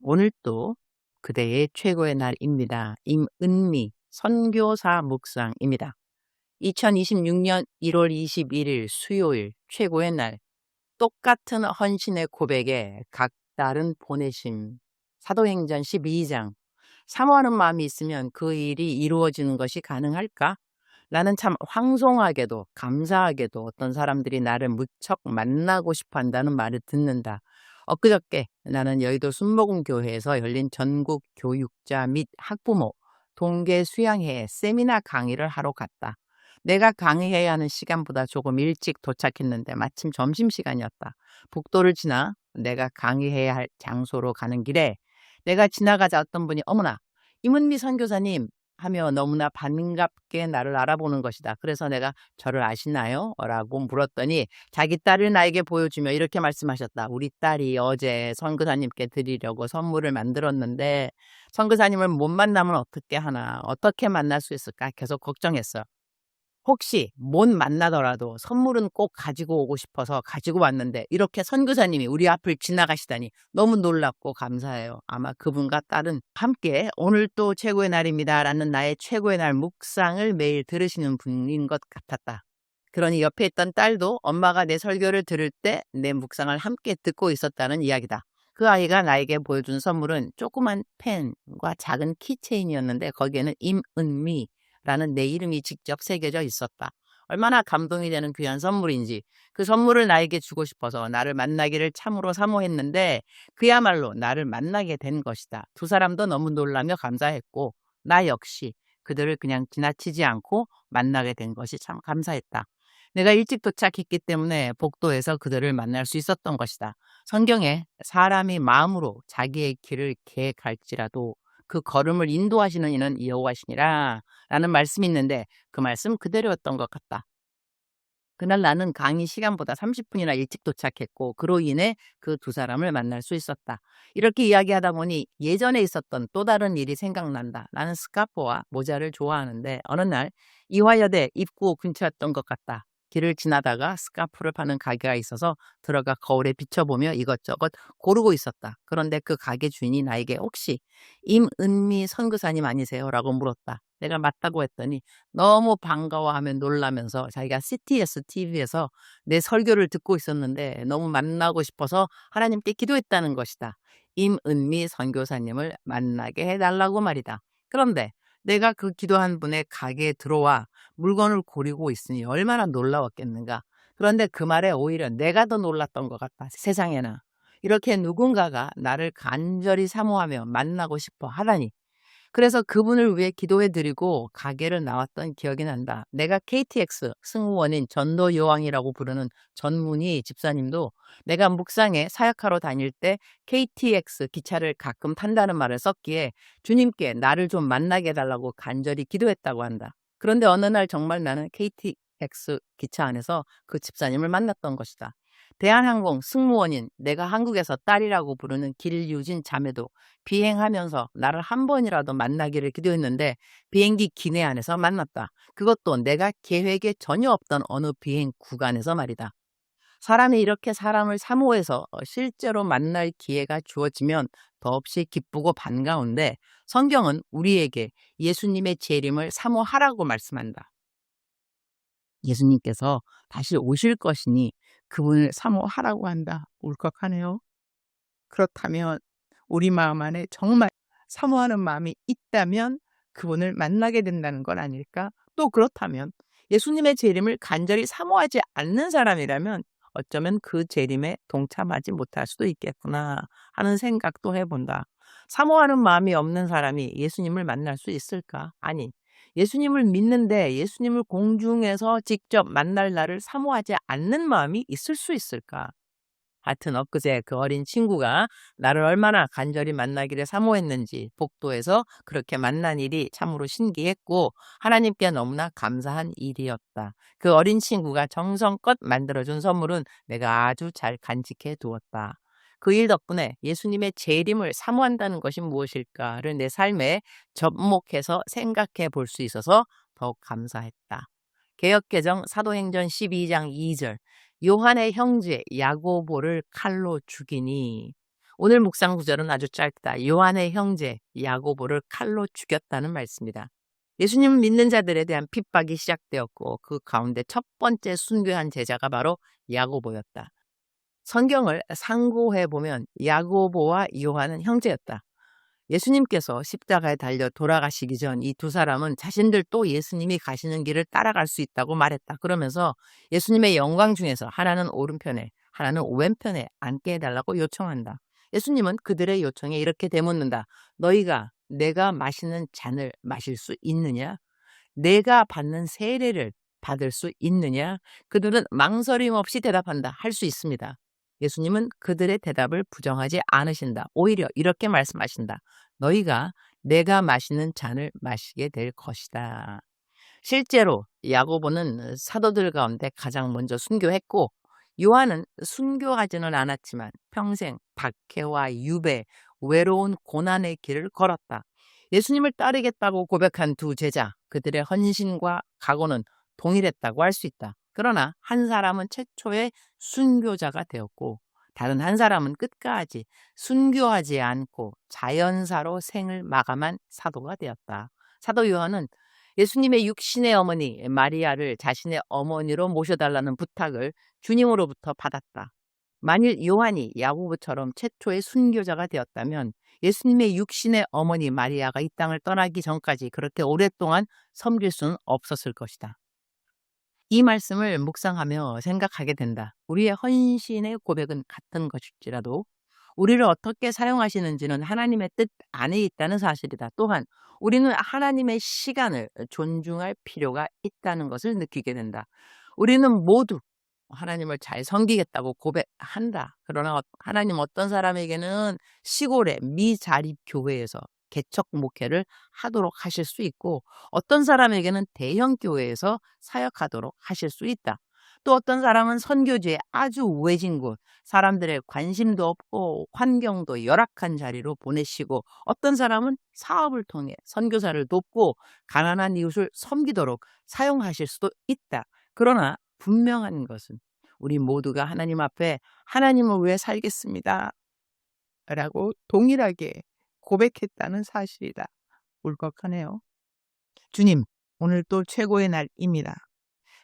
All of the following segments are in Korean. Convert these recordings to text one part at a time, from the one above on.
오늘 또 그대의 최고의 날입니다. 임은미 선교사 묵상입니다. 2026년 1월 21일 수요일 최고의 날, 똑같은 헌신의 고백에 각다른 보내심. 사도행전 12장. 사모하는 마음이 있으면 그 일이 이루어지는 것이 가능할까? 나는 참 황송하게도 감사하게도 어떤 사람들이 나를 무척 만나고 싶어 한다는 말을 듣는다. 엊그저께 나는 여의도 순복음교회에서 열린 전국 교육자 및 학부모 동계 수양회 세미나 강의를 하러 갔다. 내가 강의해야 하는 시간보다 조금 일찍 도착했는데 마침 점심시간이었다. 북도를 지나 내가 강의해야 할 장소로 가는 길에 내가 지나가자 어떤 분이 어머나 임은미 선교사님 하며 너무나 반갑게 나를 알아보는 것이다. 그래서 내가 저를 아시나요? 라고 물었더니 자기 딸을 나에게 보여주며 이렇게 말씀하셨다. 우리 딸이 어제 선교사님께 드리려고 선물을 만들었는데 선교사님을 못 만나면 어떻게 하나, 어떻게 만날 수 있을까 계속 걱정했어요. 혹시 못 만나더라도 선물은 꼭 가지고 오고 싶어서 가지고 왔는데 이렇게 선교사님이 우리 앞을 지나가시다니 너무 놀랍고 감사해요. 아마 그분과 딸은 함께 오늘 또 최고의 날입니다 라는 나의 최고의 날 묵상을 매일 들으시는 분인 것 같았다. 그러니 옆에 있던 딸도 엄마가 내 설교를 들을 때 내 묵상을 함께 듣고 있었다는 이야기다. 그 아이가 나에게 보여준 선물은 조그만 펜과 작은 키체인이었는데 거기에는 임은미 라는 내 이름이 직접 새겨져 있었다. 얼마나 감동이 되는 귀한 선물인지 그 선물을 나에게 주고 싶어서 나를 만나기를 참으로 사모했는데 그야말로 나를 만나게 된 것이다. 두 사람도 너무 놀라며 감사했고 나 역시 그들을 그냥 지나치지 않고 만나게 된 것이 참 감사했다. 내가 일찍 도착했기 때문에 복도에서 그들을 만날 수 있었던 것이다. 성경에 사람이 마음으로 자기의 길을 계획할지라도 그 걸음을 인도하시는 이는 여호와시니라 라는 말씀이 있는데 그 말씀 그대로였던 것 같다. 그날 나는 강의 시간보다 30분이나 일찍 도착했고 그로 인해 그 두 사람을 만날 수 있었다. 이렇게 이야기하다 보니 예전에 있었던 또 다른 일이 생각난다. 나는 스카프와 모자를 좋아하는데 어느 날 이화여대 입구 근처였던 것 같다. 길을 지나다가 스카프를 파는 가게가 있어서 들어가 거울에 비춰보며 이것저것 고르고 있었다. 그런데 그 가게 주인이 나에게 혹시 임은미 선교사님 아니세요? 라고 물었다. 내가 맞다고 했더니 너무 반가워하며 놀라면서 자기가 CTS TV에서 내 설교를 듣고 있었는데 너무 만나고 싶어서 하나님께 기도했다는 것이다. 임은미 선교사님을 만나게 해달라고 말이다. 그런데 내가 그 기도한 분의 가게에 들어와 물건을 고르고 있으니 얼마나 놀라웠겠는가. 그런데 그 말에 오히려 내가 더 놀랐던 것 같다. 세상에나 이렇게 누군가가 나를 간절히 사모하며 만나고 싶어 하다니. 그래서 그분을 위해 기도해드리고 가게를 나왔던 기억이 난다. 내가 KTX 승무원인 전도 여왕이라고 부르는 전문의 집사님도 내가 묵상에 사역하러 다닐 때 KTX 기차를 가끔 탄다는 말을 썼기에 주님께 나를 좀 만나게 해달라고 간절히 기도했다고 한다. 그런데 어느 날 정말 나는 KTX 기차 안에서 그 집사님을 만났던 것이다. 대한항공 승무원인 내가 한국에서 딸이라고 부르는 길유진 자매도 비행하면서 나를 한 번이라도 만나기를 기도했는데 비행기 기내 안에서 만났다. 그것도 내가 계획에 전혀 없던 어느 비행 구간에서 말이다. 사람이 이렇게 사람을 사모해서 실제로 만날 기회가 주어지면 더없이 기쁘고 반가운데 성경은 우리에게 예수님의 재림을 사모하라고 말씀한다. 예수님께서 다시 오실 것이니 그분을 사모하라고 한다. 울컥하네요. 그렇다면 우리 마음 안에 정말 사모하는 마음이 있다면 그분을 만나게 된다는 건 아닐까? 또 그렇다면 예수님의 재림을 간절히 사모하지 않는 사람이라면 어쩌면 그 재림에 동참하지 못할 수도 있겠구나 하는 생각도 해본다. 사모하는 마음이 없는 사람이 예수님을 만날 수 있을까? 아니, 예수님을 믿는데 예수님을 공중에서 직접 만날 날을 사모하지 않는 마음이 있을 수 있을까? 하여튼 엊그제 그 어린 친구가 나를 얼마나 간절히 만나기를 사모했는지 복도에서 그렇게 만난 일이 참으로 신기했고 하나님께 너무나 감사한 일이었다. 그 어린 친구가 정성껏 만들어준 선물은 내가 아주 잘 간직해 두었다. 그 일 덕분에 예수님의 재림을 사모한다는 것이 무엇일까를 내 삶에 접목해서 생각해 볼 수 있어서 더욱 감사했다. 개역개정 사도행전 12장 2절 요한의 형제 야고보를 칼로 죽이니 오늘 묵상 구절은 아주 짧다. 요한의 형제 야고보를 칼로 죽였다는 말씀이다. 예수님을 믿는 자들에 대한 핍박이 시작되었고 그 가운데 첫 번째 순교한 제자가 바로 야고보였다. 성경을 상고해 보면 야고보와 요한은 형제였다. 예수님께서 십자가에 달려 돌아가시기 전 이 두 사람은 자신들도 예수님이 가시는 길을 따라갈 수 있다고 말했다. 그러면서 예수님의 영광 중에서 하나는 오른편에, 하나는 왼편에 앉게 해달라고 요청한다. 예수님은 그들의 요청에 이렇게 되묻는다. 너희가 내가 마시는 잔을 마실 수 있느냐? 내가 받는 세례를 받을 수 있느냐? 그들은 망설임 없이 대답한다. 할 수 있습니다. 예수님은 그들의 대답을 부정하지 않으신다. 오히려 이렇게 말씀하신다. 너희가 내가 마시는 잔을 마시게 될 것이다. 실제로 야고보는 사도들 가운데 가장 먼저 순교했고 요한은 순교하지는 않았지만 평생 박해와 유배, 외로운 고난의 길을 걸었다. 예수님을 따르겠다고 고백한 두 제자, 그들의 헌신과 각오는 동일했다고 할 수 있다. 그러나 한 사람은 최초의 순교자가 되었고 다른 한 사람은 끝까지 순교하지 않고 자연사로 생을 마감한 사도가 되었다. 사도 요한은 예수님의 육신의 어머니 마리아를 자신의 어머니로 모셔달라는 부탁을 주님으로부터 받았다. 만일 요한이 야고보처럼 최초의 순교자가 되었다면 예수님의 육신의 어머니 마리아가 이 땅을 떠나기 전까지 그렇게 오랫동안 섬길 수는 없었을 것이다. 이 말씀을 묵상하며 생각하게 된다. 우리의 헌신의 고백은 같은 것일지라도 우리를 어떻게 사용하시는지는 하나님의 뜻 안에 있다는 사실이다. 또한 우리는 하나님의 시간을 존중할 필요가 있다는 것을 느끼게 된다. 우리는 모두 하나님을 잘 섬기겠다고 고백한다. 그러나 하나님 어떤 사람에게는 시골의 미자립 교회에서 개척 목회를 하도록 하실 수 있고 어떤 사람에게는 대형 교회에서 사역하도록 하실 수 있다. 또 어떤 사람은 선교지의 아주 외진 곳, 사람들의 관심도 없고 환경도 열악한 자리로 보내시고 어떤 사람은 사업을 통해 선교사를 돕고 가난한 이웃을 섬기도록 사용하실 수도 있다. 그러나 분명한 것은 우리 모두가 하나님 앞에 하나님을 위해 살겠습니다 라고 동일하게 고백했다는 사실이다. 울컥하네요. 주님, 오늘 또 최고의 날입니다.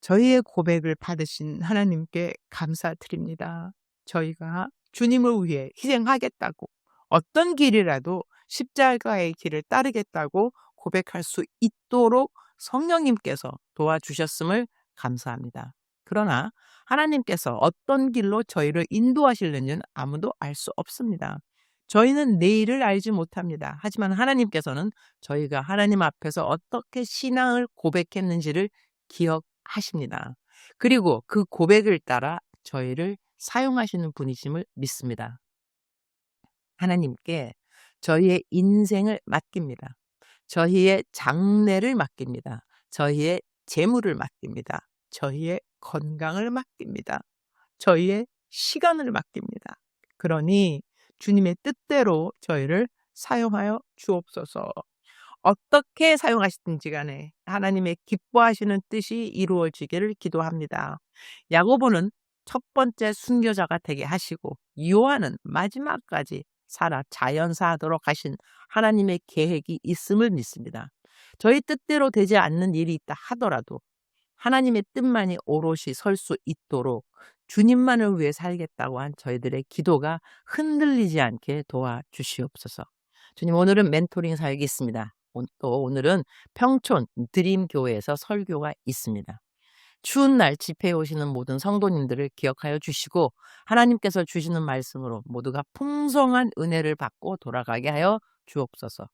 저희의 고백을 받으신 하나님께 감사드립니다. 저희가 주님을 위해 희생하겠다고 어떤 길이라도 십자가의 길을 따르겠다고 고백할 수 있도록 성령님께서 도와주셨음을 감사합니다. 그러나 하나님께서 어떤 길로 저희를 인도하실는지는 아무도 알 수 없습니다. 저희는 내일을 알지 못합니다. 하지만 하나님께서는 저희가 하나님 앞에서 어떻게 신앙을 고백했는지를 기억하십니다. 그리고 그 고백을 따라 저희를 사용하시는 분이심을 믿습니다. 하나님께 저희의 인생을 맡깁니다. 저희의 장래를 맡깁니다. 저희의 재물을 맡깁니다. 저희의 건강을 맡깁니다. 저희의 시간을 맡깁니다. 그러니 주님의 뜻대로 저희를 사용하여 주옵소서. 어떻게 사용하시든지 간에 하나님의 기뻐하시는 뜻이 이루어지기를 기도합니다. 야고보는 첫 번째 순교자가 되게 하시고 요한은 마지막까지 살아 자연사하도록 하신 하나님의 계획이 있음을 믿습니다. 저희 뜻대로 되지 않는 일이 있다 하더라도 하나님의 뜻만이 오롯이 설 수 있도록 주님만을 위해 살겠다고 한 저희들의 기도가 흔들리지 않게 도와주시옵소서. 주님, 오늘은 멘토링 사역이 있습니다. 또 오늘은 평촌 드림교회에서 설교가 있습니다. 추운 날 집회에 오시는 모든 성도님들을 기억하여 주시고 하나님께서 주시는 말씀으로 모두가 풍성한 은혜를 받고 돌아가게 하여 주옵소서.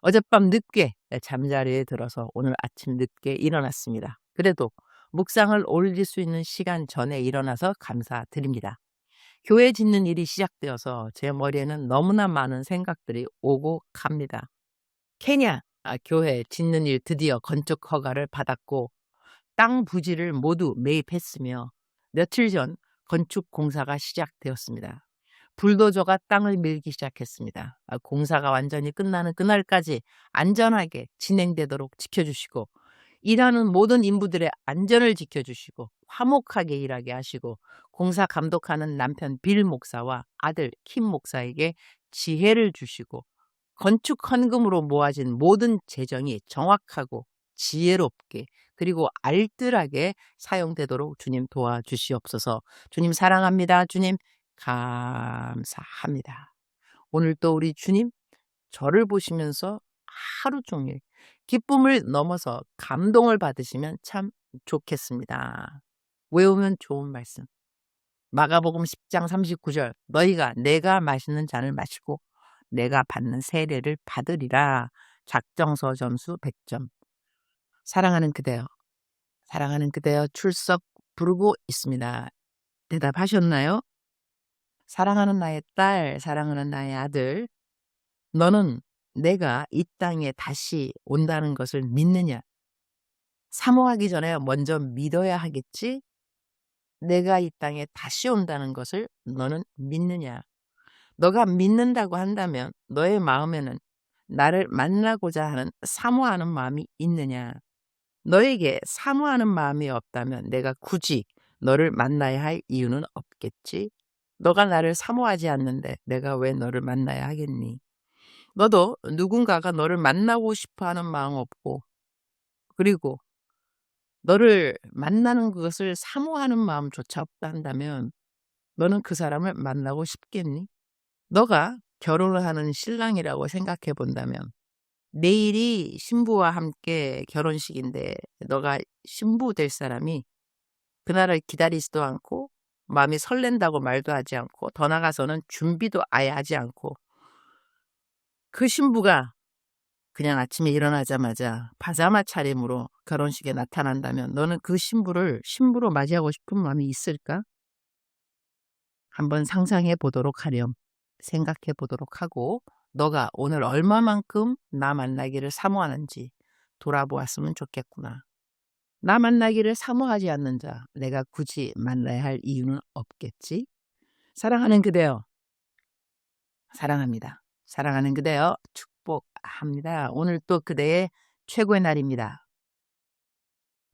어젯밤 늦게 잠자리에 들어서 오늘 아침 늦게 일어났습니다. 그래도 묵상을 올릴 수 있는 시간 전에 일어나서 감사드립니다. 교회 짓는 일이 시작되어서 제 머리에는 너무나 많은 생각들이 오고 갑니다. 케냐 교회 짓는 일 드디어 건축 허가를 받았고 땅 부지를 모두 매입했으며 며칠 전 건축 공사가 시작되었습니다. 불도저가 땅을 밀기 시작했습니다. 공사가 완전히 끝나는 그날까지 안전하게 진행되도록 지켜주시고 일하는 모든 인부들의 안전을 지켜주시고 화목하게 일하게 하시고 공사 감독하는 남편 빌 목사와 아들 킴 목사에게 지혜를 주시고 건축 헌금으로 모아진 모든 재정이 정확하고 지혜롭게 그리고 알뜰하게 사용되도록 주님 도와주시옵소서. 주님 사랑합니다. 주님 감사합니다. 오늘 또 우리 주님 저를 보시면서 하루 종일 기쁨을 넘어서 감동을 받으시면 참 좋겠습니다. 외우면 좋은 말씀. 마가복음 10장 39절 너희가 내가 마시는 잔을 마시고 내가 받는 세례를 받으리라. 작정서 점수 100점. 사랑하는 그대여, 사랑하는 그대여 출석 부르고 있습니다. 대답하셨나요? 사랑하는 나의 딸, 사랑하는 나의 아들, 너는 내가 이 땅에 다시 온다는 것을 믿느냐? 사모하기 전에 먼저 믿어야 하겠지? 내가 이 땅에 다시 온다는 것을 너는 믿느냐? 너가 믿는다고 한다면 너의 마음에는 나를 만나고자 하는 사모하는 마음이 있느냐? 너에게 사모하는 마음이 없다면 내가 굳이 너를 만나야 할 이유는 없겠지? 너가 나를 사모하지 않는데 내가 왜 너를 만나야 하겠니? 너도 누군가가 너를 만나고 싶어하는 마음 없고 그리고 너를 만나는 그것을 사모하는 마음조차 없다 한다면 너는 그 사람을 만나고 싶겠니? 너가 결혼을 하는 신랑이라고 생각해 본다면 내일이 신부와 함께 결혼식인데 너가 신부 될 사람이 그날을 기다리지도 않고 마음이 설렌다고 말도 하지 않고 더 나아가서는 준비도 아예 하지 않고 그 신부가 그냥 아침에 일어나자마자 파자마 차림으로 결혼식에 나타난다면 너는 그 신부를 신부로 맞이하고 싶은 마음이 있을까? 한번 상상해 보도록 하렴. 생각해 보도록 하고 너가 오늘 얼마만큼 나 만나기를 사모하는지 돌아보았으면 좋겠구나. 나 만나기를 사모하지 않는 자, 내가 굳이 만나야 할 이유는 없겠지? 사랑하는 그대여, 사랑합니다. 사랑하는 그대여, 축복합니다. 오늘 또 그대의 최고의 날입니다.